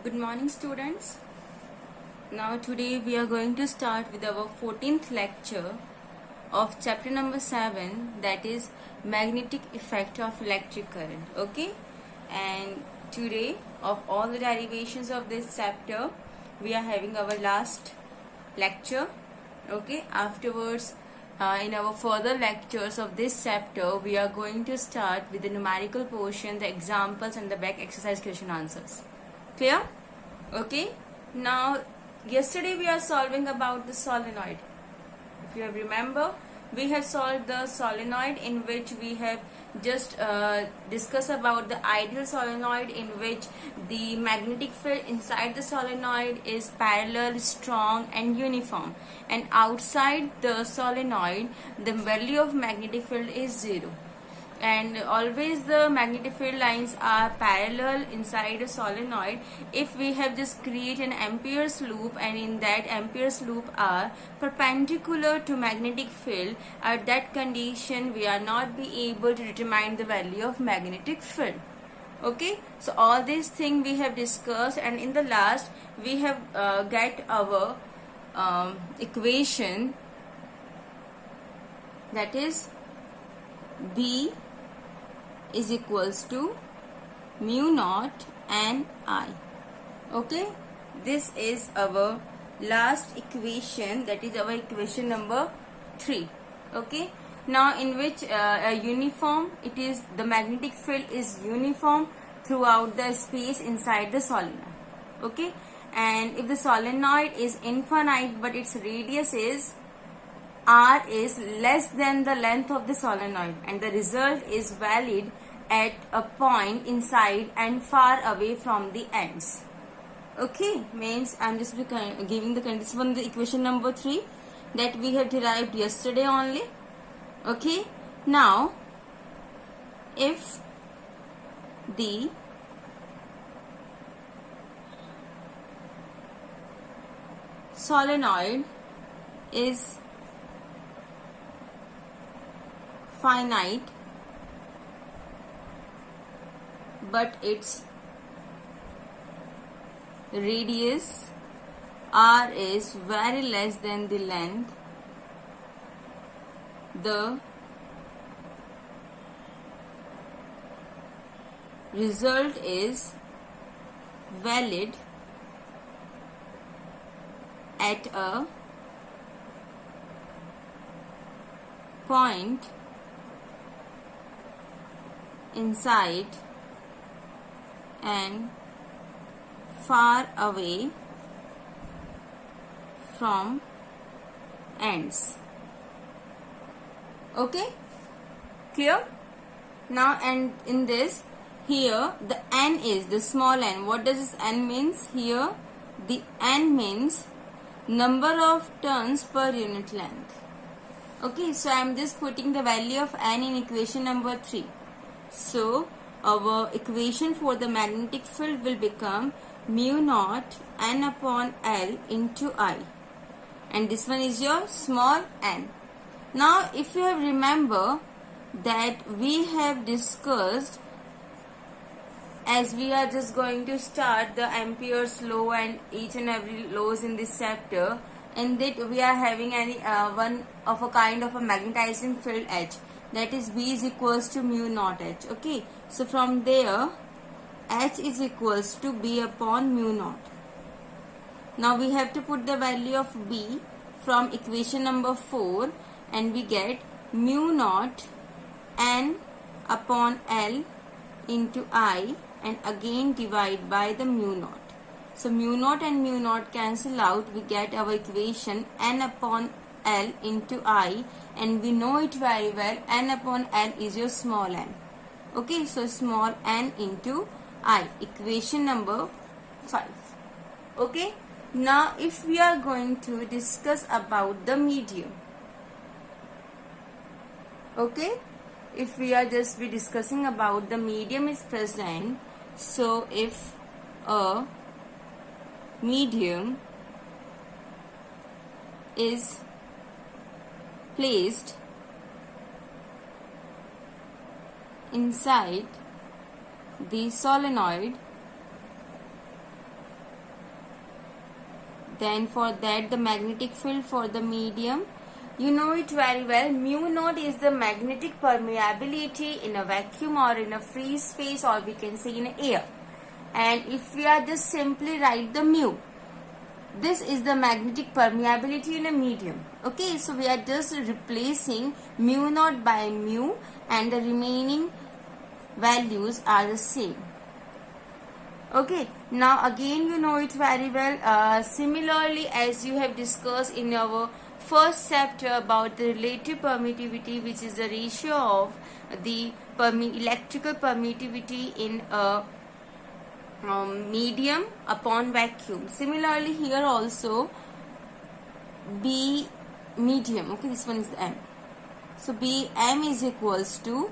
Good morning, students. Now today we are going to start with our 14th lecture of chapter number 7, that is magnetic effect of electric current. Okay, and today of all the derivations of this chapter we are having our last lecture. Okay, afterwards in our further lectures of this chapter we are going to start with the numerical portion, the examples and the back exercise question answers. Clear? Okay, now yesterday we are solving about the solenoid. If you have remember, we have solved the solenoid in which we have just discussed about the ideal solenoid in which the magnetic field inside the solenoid is parallel, strong and uniform, and outside the solenoid the value of magnetic field is 0. And always the magnetic field lines are parallel inside a solenoid if we have just create an Ampere's loop, and in that Ampere's loop are perpendicular to magnetic field. At that condition we are not be able to determine the value of magnetic field. Okay, so all these things we have discussed, and in the last we have get our equation, that is B is equals to mu naught n I. Okay, this is our last equation, that is our equation number 3. Okay, now in which a uniform, it is the magnetic field is uniform throughout the space inside the solenoid. Okay, and if the solenoid is infinite but its radius is r is less than the length of the solenoid, and the result is valid at a point inside and far away from the ends. Okay, means I'm just giving the condition from the equation number 3 that we have derived yesterday only. Okay, now if the solenoid is finite but its radius r is very less than the length, the result is valid at a point inside and far away from ends. Okay, clear? Now, and in this, here the n is the small n. What does this n means? Here the n means number of turns per unit length. Okay, so I am just putting the value of n in equation number 3. So our equation for the magnetic field will become mu naught n upon L into I, and this one is your small n. Now if you have remember that we have discussed, as we are just going to start the Ampere's law and each and every laws in this chapter, in that we are having any one of a kind of a magnetizing field H, that is B is equals to mu naught H. Okay, so from there H is equals to B upon mu naught. Now we have to put the value of B from equation number 4, and we get mu naught n upon L into I, and again divide by the mu naught. So mu naught and mu naught cancel out, we get our equation n upon L into I, and we know it very well, n upon L is your small n. Okay, so small n into I, equation number 5. Okay, now if we are going to discuss about the medium. Okay, if we are just be discussing about the medium is present, so if a medium is placed inside the solenoid, Then for that, the magnetic field for the medium, you know it very well. Mu naught is the magnetic permeability in a vacuum or in a free space, or we can say in air. And if we are just simply write the mu, this is the magnetic permeability in a medium. Okay, so we are just replacing mu naught by mu, and the remaining values are the same. Okay, now again you know it very well. Similarly, as you have discussed in our first chapter about the relative permittivity, which is the ratio of the electrical permittivity in a medium upon vacuum. Similarly, here also B medium. Okay, this one is the M. So Bm is equals to,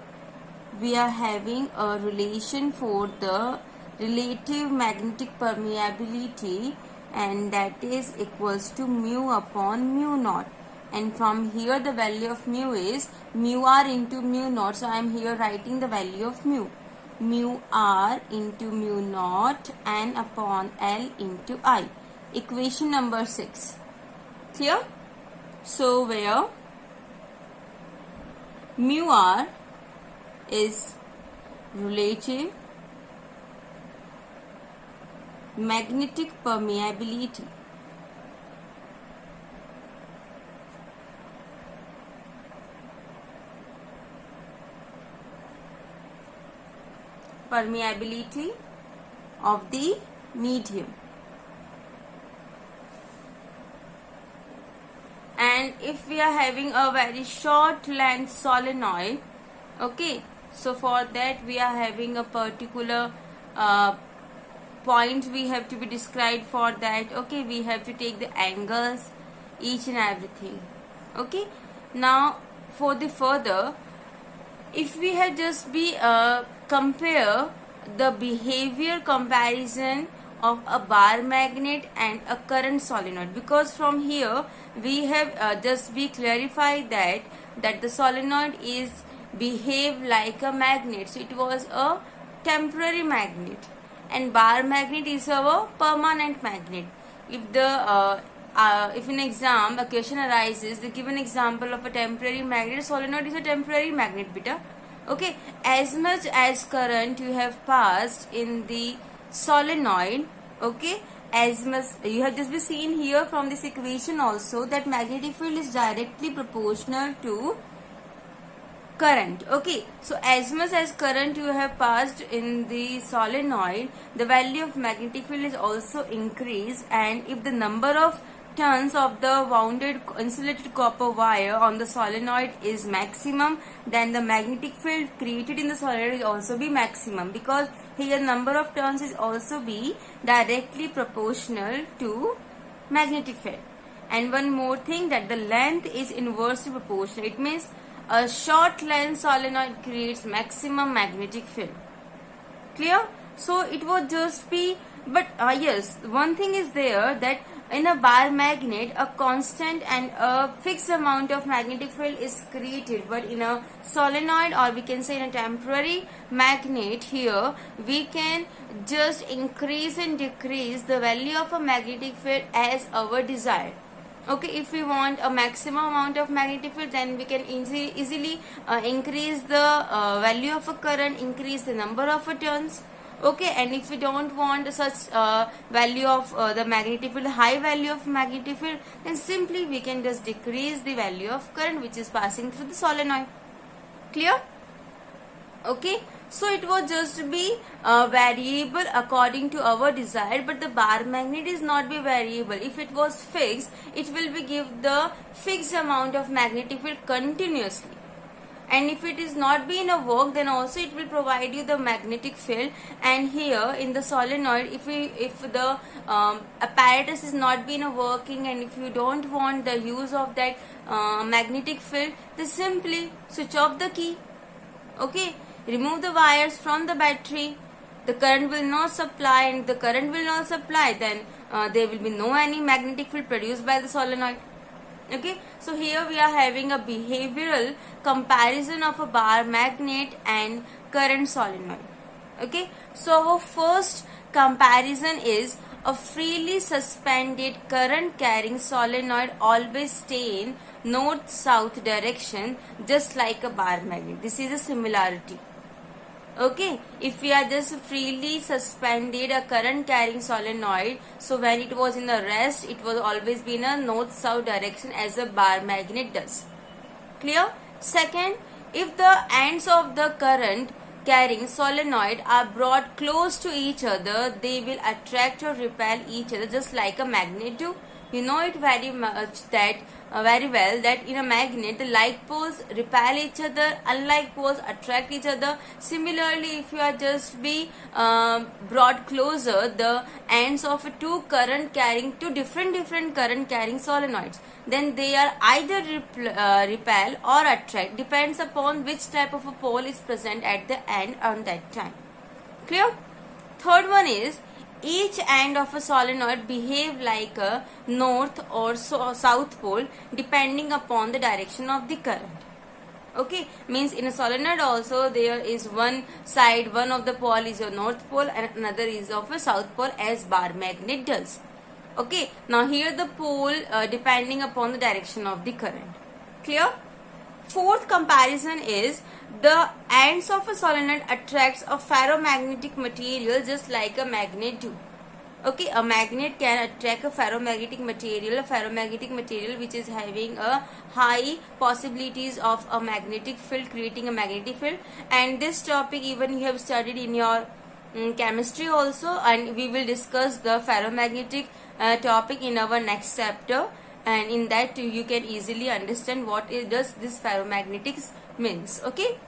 we are having a relation for the relative magnetic permeability, and that is equals to mu upon mu naught. And from here the value of mu is mu r into mu naught. So I am here writing the value of mu. Mu r into mu naught n upon L into I. Equation number 6. Clear? So where mu r is relative magnetic permeability, of the medium. And if we are having a very short length solenoid, okay, so for that we are having a particular point we have to be described for that. Okay, we have to take the angles, each and everything. Okay, now for the further, if we have just be compare the behavior comparison of a bar magnet and a current solenoid, because from here we have just be clarified that the solenoid is behave like a magnet, so it was a temporary magnet, and bar magnet is our permanent magnet. If the if in exam a question arises, they give an example of a temporary magnet. Solenoid is a temporary magnet, beta. Okay, as much as current you have passed in the solenoid, okay, as much you have just been seen here from this equation also that magnetic field is directly proportional to current. Okay, so as much as current you have passed in the solenoid, the value of magnetic field is also increased, and if the number of turns of the wounded insulated copper wire on the solenoid is maximum, then the magnetic field created in the solenoid will also be maximum, because here number of turns is also be directly proportional to magnetic field. And one more thing, that the length is inversely proportional. It means a short length solenoid creates maximum magnetic field. Clear? So it would just be, but yes, one thing is there, that in a bar magnet a constant and a fixed amount of magnetic field is created, but in a solenoid, or we can say in a temporary magnet, here we can just increase and decrease the value of a magnetic field as our desire. Okay, if we want a maximum amount of magnetic field, then we can easily increase the value of a current, increase the number of turns. Okay, and if we don't want such value of the magnetic field, high value of magnetic field, then simply we can just decrease the value of current which is passing through the solenoid. Clear? Okay, so it will just be variable according to our desire, but the bar magnet is not be variable. If it was fixed, it will be give the fixed amount of magnetic field continuously. And if it is not be in a work, then also it will provide you the magnetic field. And here in the solenoid, if the apparatus is not been a working, and if you don't want the use of that magnetic field, then simply switch off the key. Okay, remove the wires from the battery. The current will not supply, and the current will not supply, then there will be no any magnetic field produced by the solenoid. Okay, so here we are having a behavioral comparison of a bar magnet and current solenoid. Okay, so our first comparison is a freely suspended current carrying solenoid always stay in north-south direction just like a bar magnet. This is a similarity. Okay, if we are just freely suspended a current carrying solenoid, so when it was in the rest, it was always be in a north-south direction as a bar magnet does. Clear? Second, if the ends of the current carrying solenoid are brought close to each other, they will attract or repel each other just like a magnet do. You know it very much that very well that in a magnet the like poles repel each other, unlike poles attract each other. Similarly, if you are just be brought closer the ends of two different current carrying solenoids, then they are either repel or attract, depends upon which type of a pole is present at the end on that time. Clear? Third one is, each end of a solenoid behave like a north or south pole depending upon the direction of the current. Okay, means in a solenoid also there is one side, one of the pole is a north pole and another is of a south pole as bar magnet does. Okay, now here the pole depending upon the direction of the current. Clear? Fourth comparison is, the ends of a solenoid attracts a ferromagnetic material just like a magnet do. Okay, a magnet can attract a ferromagnetic material which is having a high possibilities of a magnetic field, creating a magnetic field. And this topic even you have studied in your chemistry also, and we will discuss the ferromagnetic topic in our next chapter. And in that you can easily understand what does this ferromagnetics means. Okay,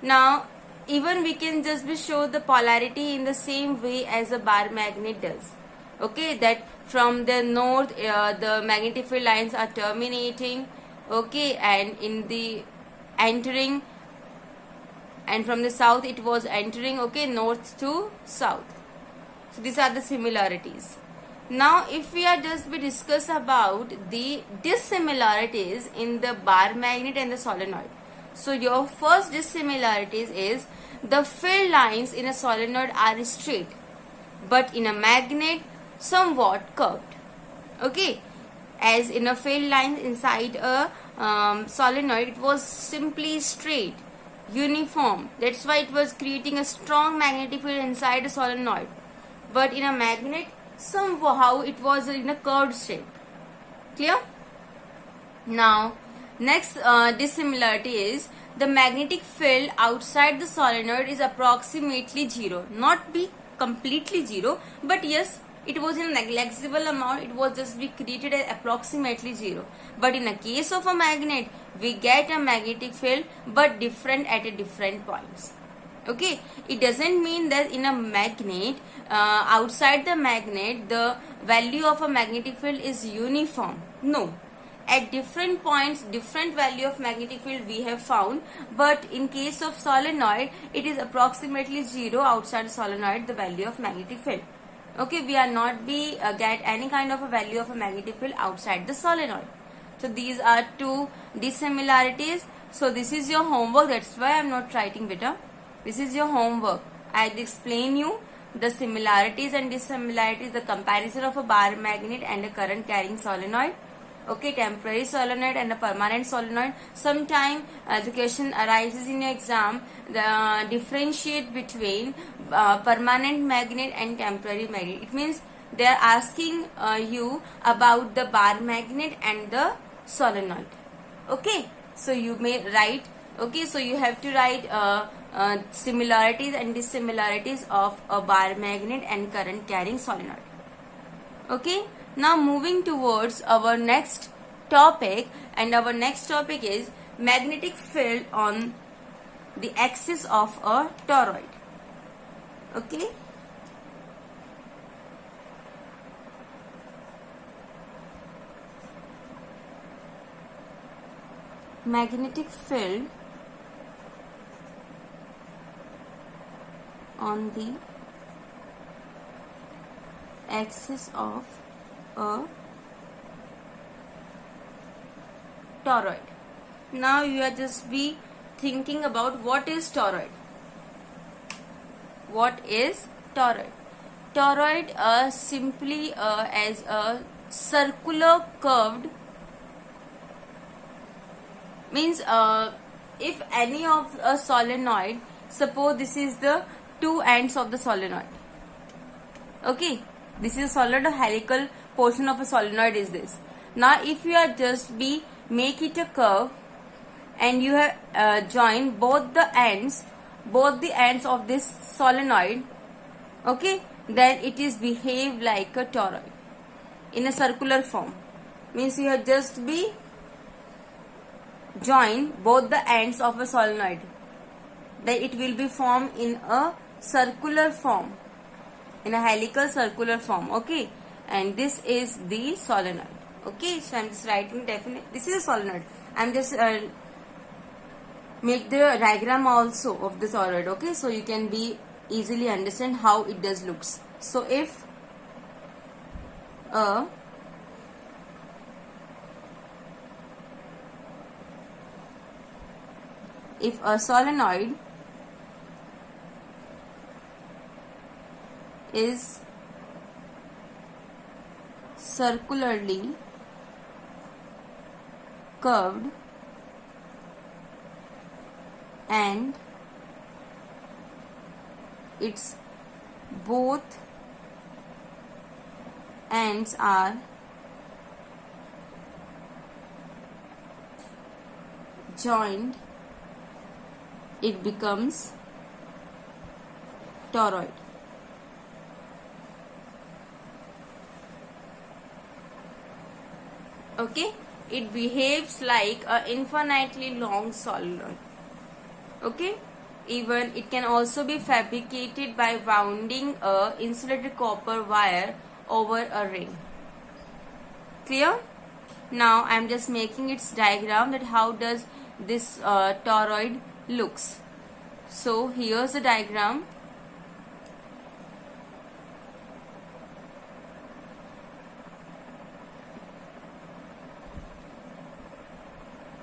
now even we can just be show the polarity in the same way as a bar magnet does. Okay, that from the north the magnetic field lines are terminating, okay, and in the entering, and from the south it was entering, okay, north to south. So these are the similarities. Now if we are just be discuss about the dissimilarities in the bar magnet and the solenoid. So your first dissimilarities is, the field lines in a solenoid are straight, but in a magnet somewhat curved. Okay, as in a field line inside a solenoid it was simply straight, uniform. That's why it was creating a strong magnetic field inside a solenoid. But in a magnet somehow it was in a curved shape. Clear? Now next dissimilarity is, the magnetic field outside the solenoid is approximately zero. Not be completely zero, but yes, it was in a negligible amount, it was just be created as approximately zero. But in a case of a magnet, we get a magnetic field but different at a different points. Okay, it doesn't mean that in a magnet outside the magnet the value of a magnetic field is uniform. No, at different points different value of magnetic field we have found, but in case of solenoid it is approximately zero outside the solenoid the value of magnetic field. Okay, we are not be get any kind of a value of a magnetic field outside the solenoid. So these are two dissimilarities. So this is your homework, that's why I am not writing beta. This is your homework. I will explain you the similarities and dissimilarities, the comparison of a bar magnet and a current carrying solenoid. Okay, temporary solenoid and a permanent solenoid. Sometime the question arises in your exam, the differentiate between permanent magnet and temporary magnet. It means they are asking you about the bar magnet and the solenoid. Okay, so you may write. Okay, so you have to write similarities and dissimilarities of a bar magnet and current carrying solenoid. Okay, now moving towards our next topic, and our next topic is magnetic field on the axis of a toroid. Okay, magnetic field on the axis of a toroid. Now you are just be thinking about what is toroid. What is toroid? toroid simply as a circular curved, means if any of a solenoid, suppose this is the two ends of the solenoid. Okay, this is a solenoid, a helical portion of a solenoid is this. Now if you are just make it a curve and you have joined both the ends of this solenoid, okay, then it is behave like a toroid in a circular form. Means you have just join both the ends of a solenoid, then it will be formed in a circular form, in a helical circular form. Okay, and this is the solenoid. Okay, so I'm just writing definite. This is a solenoid. I'm just make the diagram also of the solenoid. Okay, so you can easily understand how it does looks. So if a solenoid is circularly curved and its both ends are joined, it becomes toroid. Okay, it behaves like an infinitely long solenoid. Okay, even it can also be fabricated by wounding a insulated copper wire over a ring. Clear? Now I am just making its diagram, that how does this toroid looks. So here's the diagram.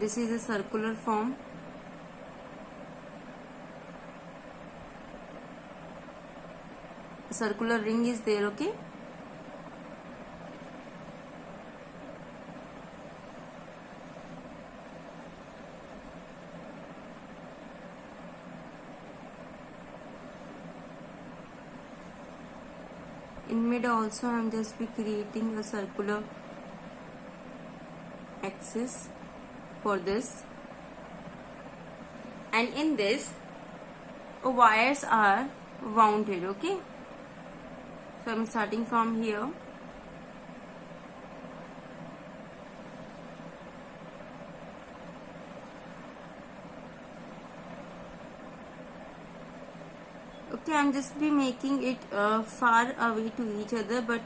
This is a circular form. A circular ring is there. Okay, in mid also I am just creating a circular axis for this, and in this wires are wounded. Okay, so I am starting from here. Okay, I'm just making it far away to each other, but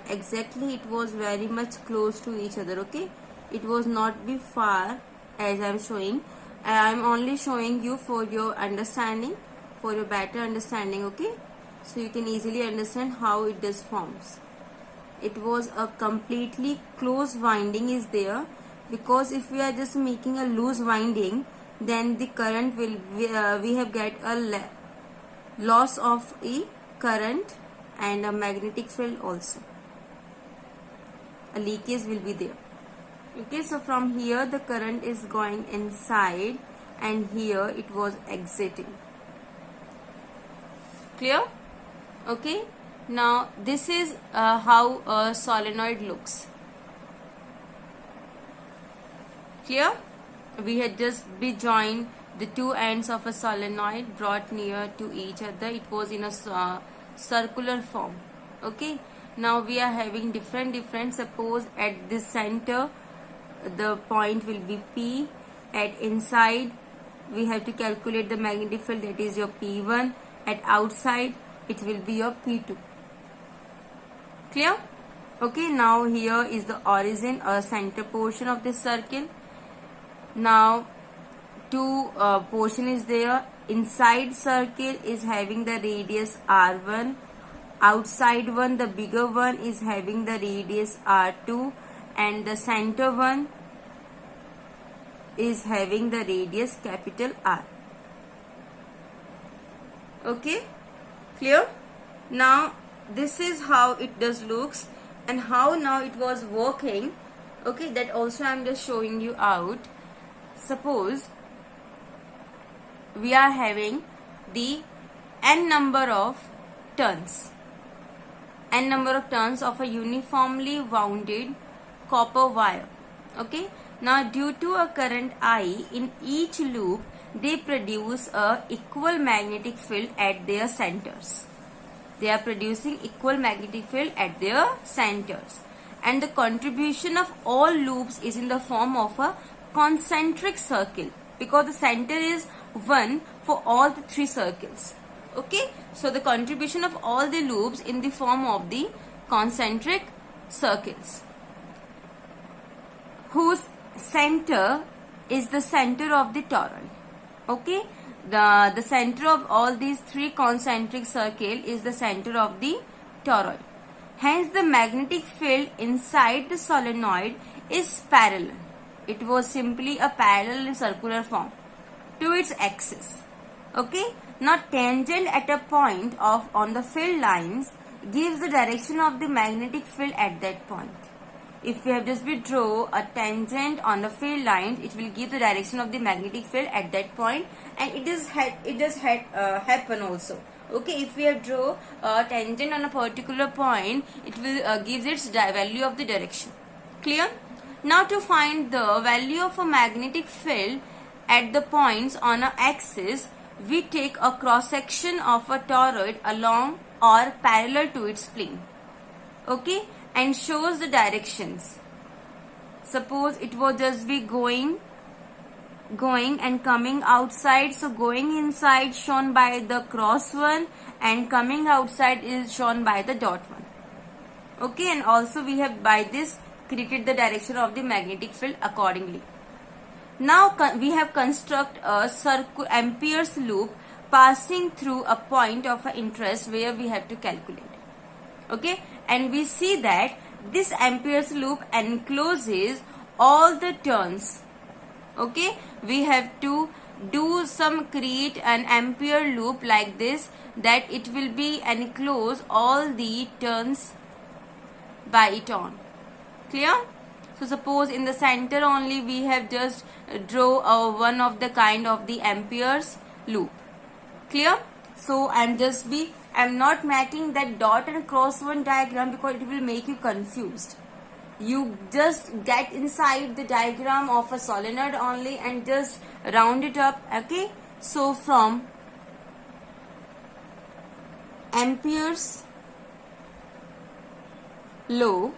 exactly it was very much close to each other. Okay, it was not be far as I'm showing. I'm only showing you for your understanding, for your better understanding. Okay, so you can easily understand how it does forms. It was a completely close winding is there, because if we are just making a loose winding, then the current will we have get a loss of a current and a magnetic field also. A leakage will be there. Okay, so from here the current is going inside and here it was exiting. Clear? Okay, now this is how a solenoid looks. Clear? We had just joined the two ends of a solenoid, brought near to each other. It was in a circular form. Okay, now we are having different. Suppose at this center the point will be P. At inside we have to calculate the magnetic field, that is your P1. At outside it will be your P2. Clear? Okay, now here is the origin or center portion of this circle. Now two portion is there. Inside circle is having the radius R1. Outside one, the bigger one, is having the radius R2, and the center one is having the radius capital R. Okay, clear? Now this is how it does looks and how now it was working. Okay, that also I'm just showing you out. Suppose we are having the n number of turns of a uniformly wounded copper wire. Okay, now due to a current I in each loop, they produce a equal magnetic field at their centers. They are producing equal magnetic field at their centers, and the contribution of all loops is in the form of a concentric circle, because the center is 1 for all the 3 circles. Okay, so the contribution of all the loops in the form of the concentric circles, whose center is the center of the toroid. Okay, the center of all these 3 concentric circle is the center of the toroid. Hence the magnetic field inside the solenoid is parallel. It was simply a parallel in circular form to its axis. Okay, now tangent at a point of on the field lines gives the direction of the magnetic field at that point. If we have just draw a tangent on the field line, it will give the direction of the magnetic field at that point, and it does happen also. Okay, if we have draw a tangent on a particular point, it will gives its value of the direction. Clear? Now to find the value of a magnetic field at the points on an axis, we take a cross section of a toroid along or parallel to its plane. Okay, and shows the directions. Suppose it was just be going and coming outside. So going inside shown by the cross one, and coming outside is shown by the dot one. Okay, and also we have by this created the direction of the magnetic field accordingly. Now we have construct a Ampere's loop passing through a point of interest where we have to calculate. Okay, and we see that this Ampere's loop encloses all the turns. Okay, we have to create an Ampere loop like this, that it will be enclose all the turns by it on. Clear? So suppose in the center only we have just draw one of the kind of the Ampere's loop. Clear? So I'm not making that dot and cross one diagram because it will make you confused. You just get inside the diagram of a solenoid only and just round it up. Okay, so from Ampere's law,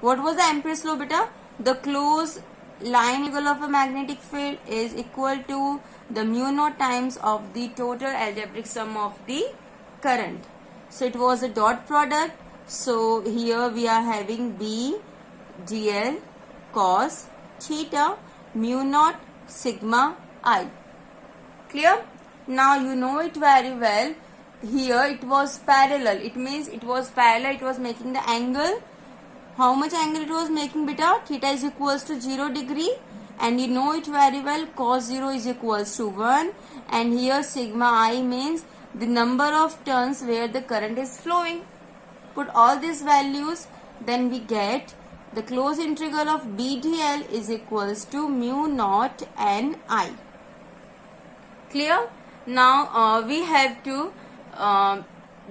what was the Ampere's law, beta? The closed line integral of a magnetic field is equal to the mu naught times of the total algebraic sum of the current. So it was a dot product. So here we are having B dl cos theta mu naught sigma I. Clear? Now you know it very well. Here it was parallel. It means it was parallel. It was making the angle. How much angle it was making, beta? Theta is equals to 0 degree, and you know it very well. Cos 0 is equals to 1, and here sigma I means the number of turns where the current is flowing. Put all these values, then we get the closed integral of B dl is equals to mu naught n I. Clear? Now we have to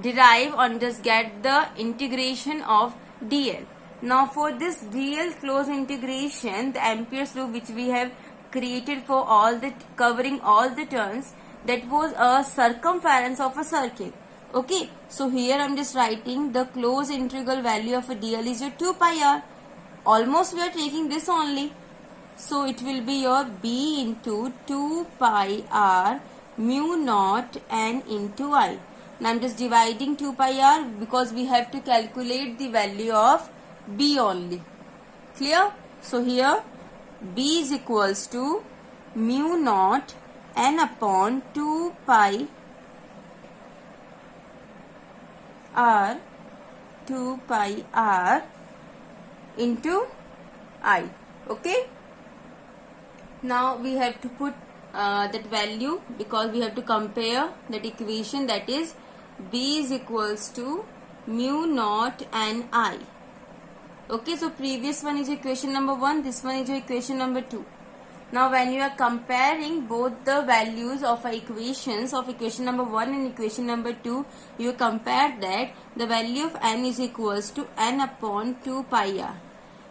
derive or just get the integration of dl. Now for this dl closed integration, the Ampere's law which we have created for covering all the turns, that was a circumference of a circle. Okay, so here I'm just writing the closed integral value of a dl is your 2 pi r. Almost we are taking this only. So it will be your b into 2 pi r mu naught n into I. Now I'm just dividing 2 pi r because we have to calculate the value of b only. Clear? So here b is equals to mu naught n upon 2 pi r into I. Okay, now we have to put that value because we have to compare that equation, that is B is equals to mu naught n I. Okay, so previous one is equation number 1, this one is equation number 2. Now when you are comparing both the values of equations of equation number 1 and equation number 2, you compare that the value of n is equals to n upon 2 pi r.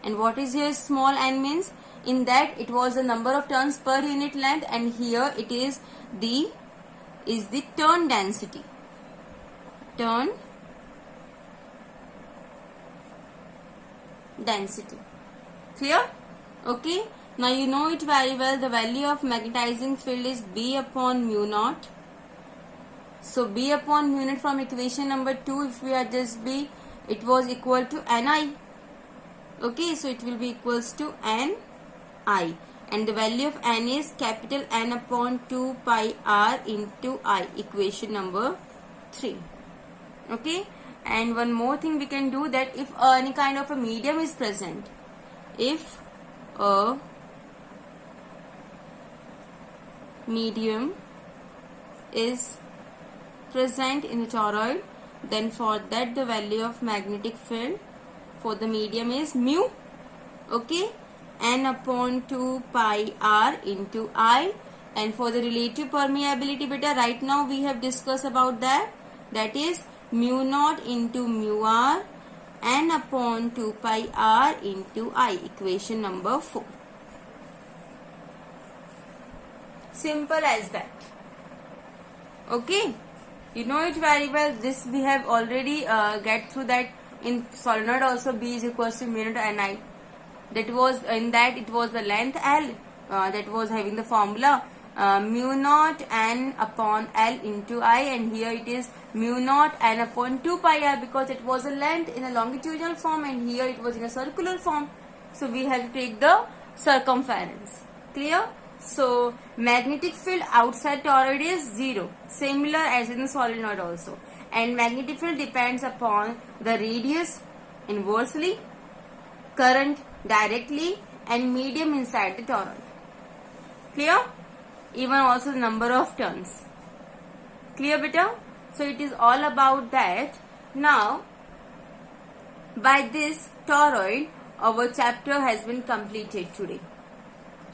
And what is here small n means? In that it was the number of turns per unit length, and here it is the turn density. Turn density. Clear? Okay. Now you know it very well. The value of magnetizing field is B upon mu naught. So B upon mu naught from equation number 2, if we adjust B, it was equal to Ni. Okay, so it will be equals to Ni. And the value of N is capital N upon 2 pi R into I. Equation number 3. Okay. And one more thing we can do, that if any kind of a medium is present, if a medium is present in the toroid, then for that the value of magnetic field for the medium is mu. Okay, N upon 2 pi R into I. And for the relative permeability, beta, right now we have discussed about that. That is mu naught into mu R, N upon 2 pi R into I. Equation number 4. Simple as that. Okay, you know it very well. This we have already get through that in solenoid also. B is equals to mu naught Ni. That was in that it was the length L that was having the formula mu naught n upon L into I, and here it is mu naught n upon 2 pi R, because it was a length in a longitudinal form and here it was in a circular form. So we have to take the circumference. Clear? So magnetic field outside toroid is 0, similar as in the solenoid also. And magnetic field depends upon the radius inversely, current directly, and medium inside the toroid. Clear? Even also the number of turns. Clear, beta? So it is all about that. Now, by this toroid, our chapter has been completed today.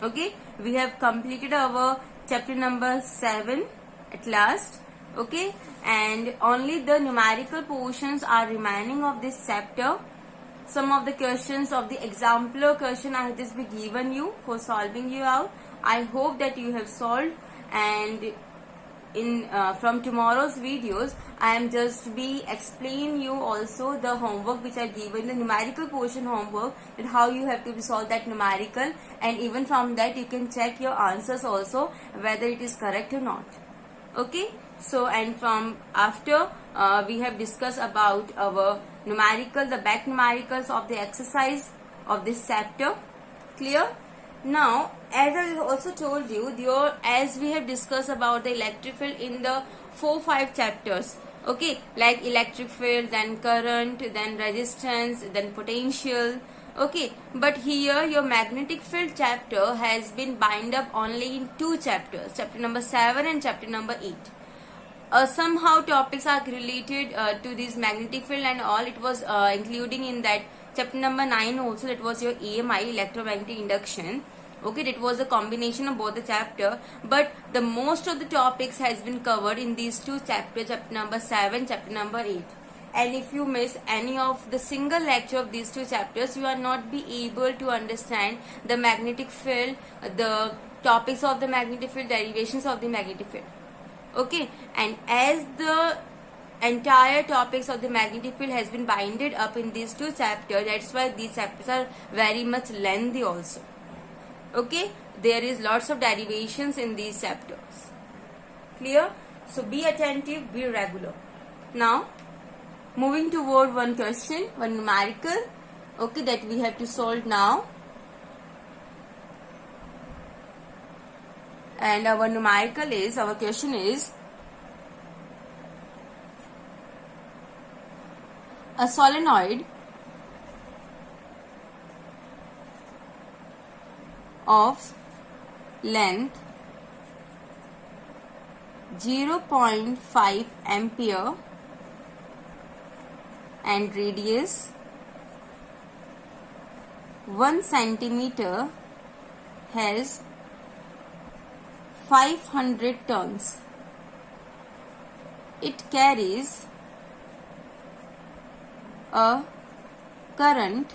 Okay, we have completed our chapter number 7 at last. Okay, and only the numerical portions are remaining of this chapter. Some of the questions of the exemplar question I have just been given you for solving you out. I hope that you have solved, and in from tomorrow's videos I am just be explain you also the homework which I given, the numerical portion homework, and how you have to solve that numerical, and even from that you can check your answers also whether it is correct or not. Okay, so and from after we have discussed about our numerical, the back numericals of the exercise of this chapter. Clear? Now, as I also told you, as we have discussed about the electric field in the 4-5 chapters, okay, like electric field, then current, then resistance, then potential, okay, but here your magnetic field chapter has been bind up only in 2 chapters, chapter number 7 and chapter number 8. Somehow topics are related to this magnetic field and all. It was including in that chapter number 9 also, that was your EMI, electromagnetic induction. Okay, that was a combination of both the chapter, but the most of the topics has been covered in these 2 chapters, chapter number 7, chapter number 8. And if you miss any of the single lecture of these 2 chapters, you are not be able to understand the magnetic field, the topics of the magnetic field, derivations of the magnetic field. Okay, and as the entire topics of the magnetic field has been binded up in these 2 chapters, that's why these chapters are very much lengthy also. Okay, there is lots of derivations in these chapters. Clear? So be attentive, be regular. Now, moving toward one question, one numerical, okay, that we have to solve now. And our numerical is, our question is, a solenoid of length 0.5 ampere and radius 1 centimeter has 500 turns. It carries a current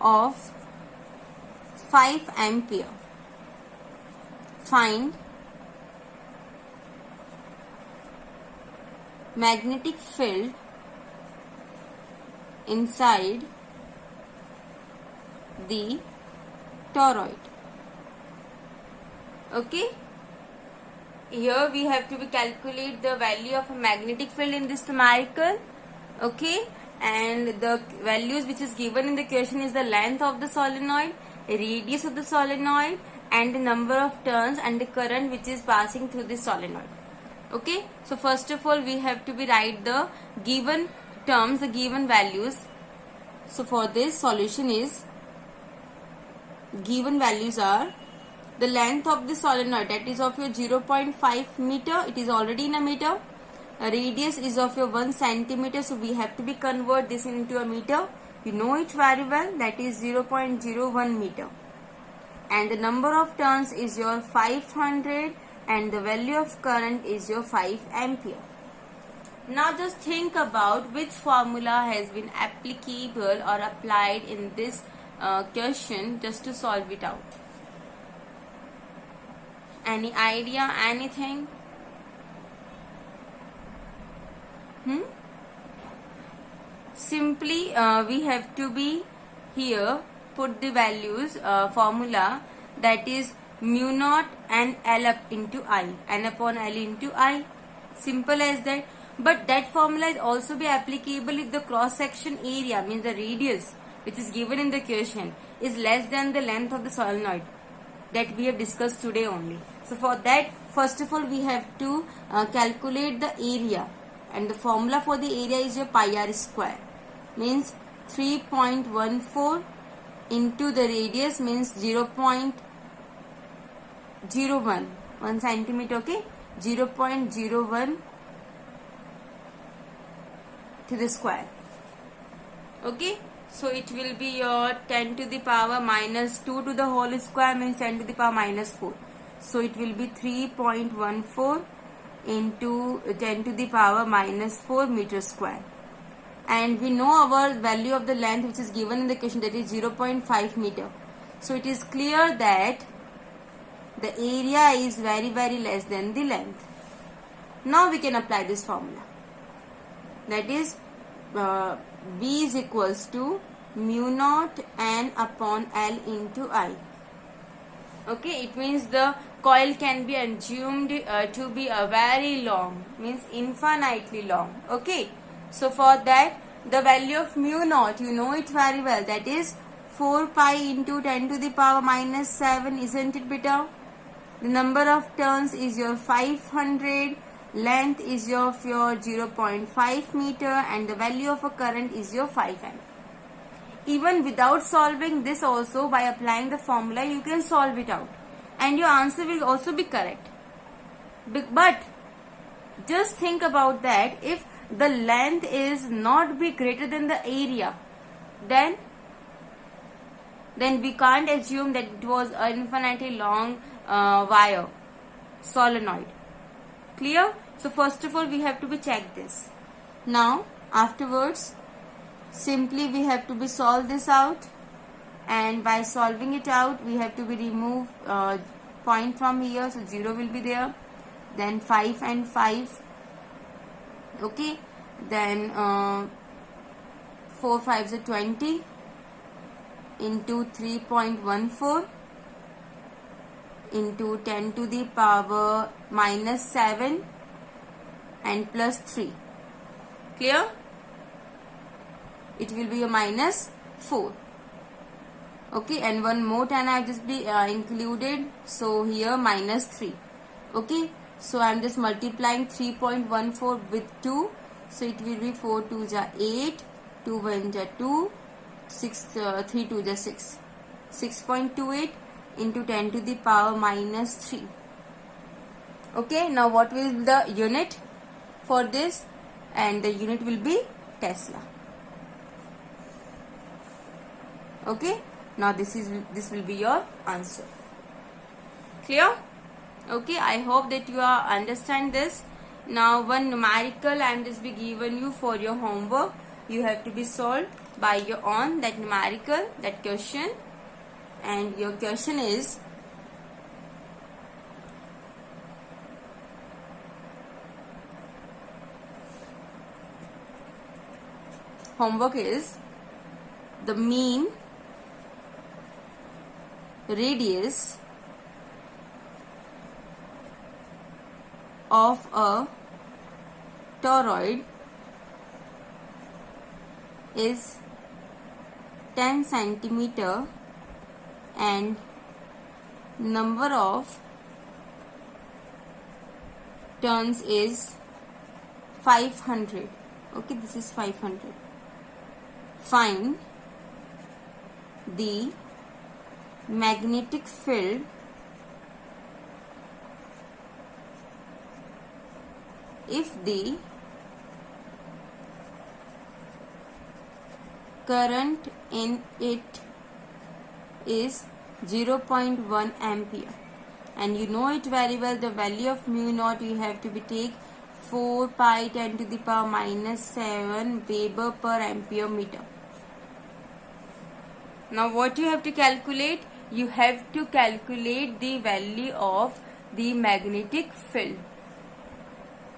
of 5 ampere. Find magnetic field inside the toroid. Okay, here we have to calculate the value of a magnetic field in this numerical. Okay, and the values which is given in the question is the length of the solenoid, radius of the solenoid, and the number of turns and the current which is passing through the solenoid. Okay, so first of all we have to write the given terms, the given values. So for this solution is, given values are the length of the solenoid, that is of your 0.5 meter, it is already in a meter. A radius is of your 1 centimeter, so we have to convert this into a meter. You know it very well, that is 0.01 meter. And the number of turns is your 500 and the value of current is your 5 ampere. Now just think about which formula has been applicable or applied in this question just to solve it out. Any idea, anything? Simply we have to be here put the values formula, that is mu naught and L up into I, N upon L into I. Simple as that. But that formula is also be applicable if the cross section area, means the radius which is given in the question, is less than the length of the solenoid that we have discussed today only. So for that, first of all we have to calculate the area, and the formula for the area is your pi r square, means 3.14 into the radius, means 0.01 1 centimeter. Okay, 0.01 to the square. Okay, so it will be your 10 to the power minus 2 to the whole square, means 10 to the power minus 4. So it will be 3.14 into 10 to the power minus 4 meter square. And we know our value of the length which is given in the question, that is 0.5 meter. So it is clear that the area is very less than the length. Now we can apply this formula, that is B is equals to mu naught N upon L into I. Okay, it means the coil can be assumed to be a very long, means infinitely long. Okay, so for that the value of mu naught, you know it very well, that is 4 pi into 10 to the power minus 7, isn't it beta? The number of turns is your 500, length is your 0.5 meter, and the value of a current is your 5 amp. Even without solving this also, by applying the formula you can solve it out and your answer will also be correct. But just think about that, if the length is not be greater than the area, then we can't assume that it was an infinitely long wire solenoid. Clear? So first of all we have to check this. Now afterwards simply we have to solve this out, and by solving it out we have to remove point from here, so 0 will be there, then 5 and 5. Okay, then 4 5s are 20 into 3.14 into 10 to the power minus 7 and plus 3. Clear? It will be a minus 4. Okay, and one more 10 I have just be included, so here minus 3. Okay, so I am just multiplying 3.14 with 2, so it will be 4 2s are 8, 2 1s are 2, 6 3 2s are 6, 6.28 into 10 to the power minus 3. Okay, now what will be the unit for this? and the unit will be Tesla. Okay, now this will be your answer. Clear? Okay, I hope that you are understand this. Now one numerical I am just be given you for your homework. You have to be solved by your own that numerical, that question, and your question is homework is the mean radius of a toroid is 10 centimeter and number of turns is 500. Okay, this is 500. Find the magnetic field if the current in it is 0.1 ampere, and you know it very well, the value of mu naught you have to be take 4 pi 10 to the power minus 7 Weber per ampere meter. Now what you have to calculate? You have to calculate the value of the magnetic field.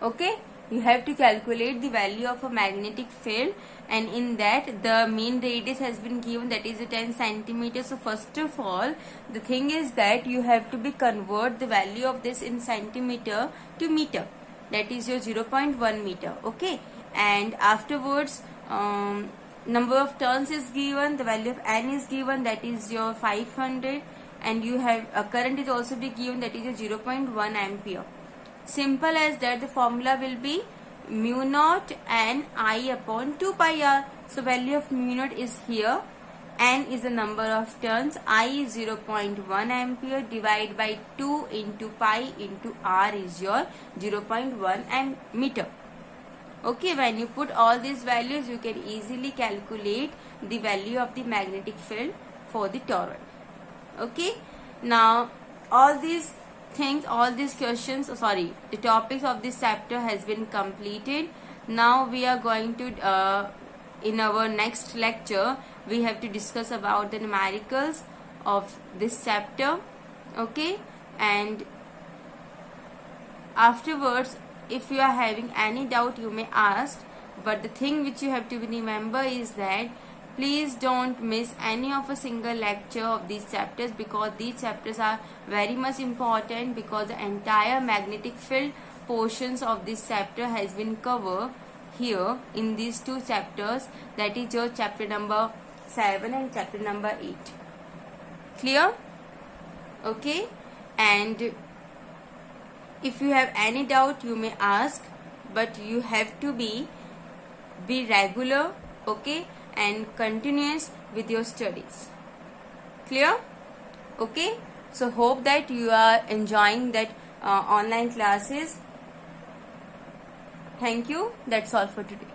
Okay, you have to calculate the value of a magnetic field, and in that the mean radius has been given, that is 10 centimeters. So first of all, the thing is that you have to be convert the value of this in centimeter to meter, that is your 0.1 meter. Okay, and afterwards number of turns is given, the value of n is given, that is your 500, and you have a current is also be given, that is your 0.1 ampere. Simple as that. The formula will be mu naught n I upon 2 pi r. So value of mu naught is here, n is the number of turns, I is 0.1 ampere, divide by 2 into pi into r is your 0.1 meter. Okay, when you put all these values, you can easily calculate the value of the magnetic field for the toroid. Okay, now all these things, all these questions, the topics of this chapter has been completed. Now we are going to in our next lecture we have to discuss about the numericals of this chapter. Okay, and afterwards if you are having any doubt you may ask, but the thing which you have to remember is that please don't miss any of a single lecture of these chapters, because these chapters are very much important, because the entire magnetic field portions of this chapter has been covered here in these two chapters, that is your chapter number 7 and chapter number 8. Clear? Okay, and if you have any doubt you may ask, but you have to be regular, okay, and continuous with your studies. Clear? Okay, so hope that you are enjoying that online classes. Thank you. That's all for today.